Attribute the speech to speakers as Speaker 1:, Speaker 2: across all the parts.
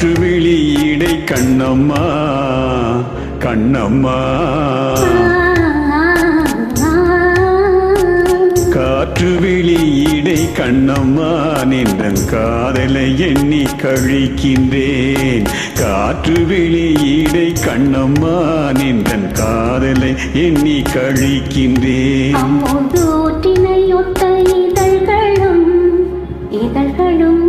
Speaker 1: காற்று வெளியீடை கண்ணம்மா கண்ணம்மா காற்று வெளியீடை கண்ணம்மா நின்றன் காதலை எண்ணி கழிக்கின்றேன் காற்று வெளியீடை கண்ணம்மா நின்றன் காதலை எண்ணி கழிக்கின்றேன்
Speaker 2: அமுதூற்றினையொத்த இதழ்களும் இதழ்களும்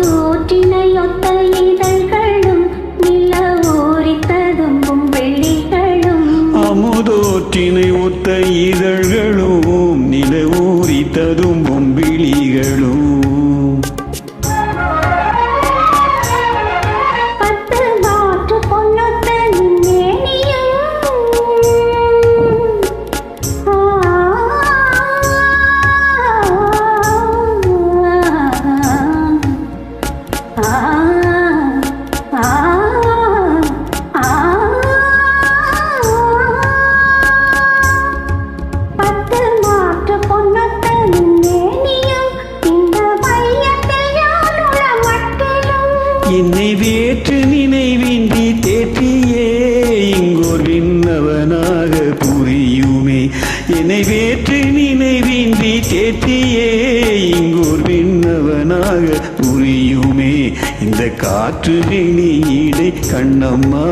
Speaker 2: அமுதூற்றினையொத்த இதழ்களும் நிலவூரித்ததும்பும் வெள்ளிகளும்
Speaker 1: அமுதோற்றினை ஒத்த இதழ்களும் நிலவூரி ததும்பும் விழிகளும் என்னை வேற்று நினைவின்றி தேற்றியே இங்கோர் விண்ணவனாக புரியுமே என்னை வேற்று நினைவின்றி தேற்றியே இங்கோர் விண்ணவனாக புரியுமே இந்த காற்று வெளியீடை கண்ணம்மா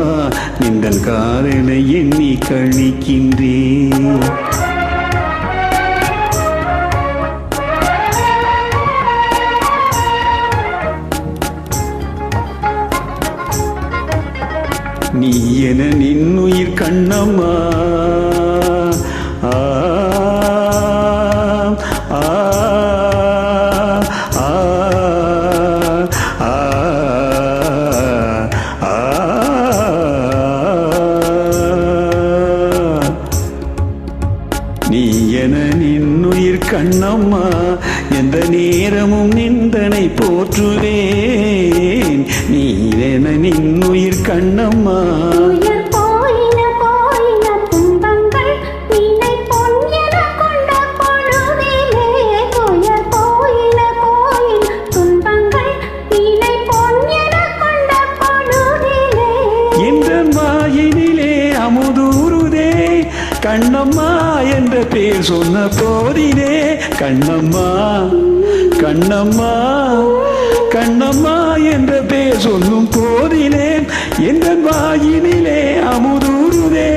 Speaker 1: நின்றன் காதலை எண்ணி கழிக்கின்றேன் நீ என நின்னுயிர் கண்ணம்மா ஆ ஆ ஆ ஆ ஆ நீ என நின்னுயிர் கண்ணம்மா எந்த நேரமும் நிந்தனை போற்றுவேன் நீ என நின்னுயிர் கண்ணம்மா அமுதூருதே கண்ணம்மா என்ற பேர் சொன்ன போதினே கண்ணம்மா கண்ணம்மா கண்ணம்மா என்ற பேர் சொல்லும் போதிலே என்ற வாயினிலே அமுதூருதே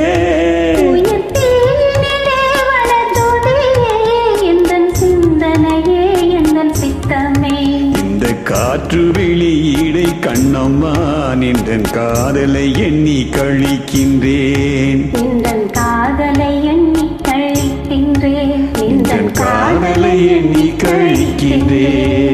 Speaker 1: இந்த காற்று வெளியீடை கண்ணம்மா நின்றன் காதலை எண்ணி கழிக்கின்றேன்
Speaker 2: காதலை எண்ணி கழிக்கின்றேன்
Speaker 1: காதலை எண்ணி கழிக்கின்றேன்.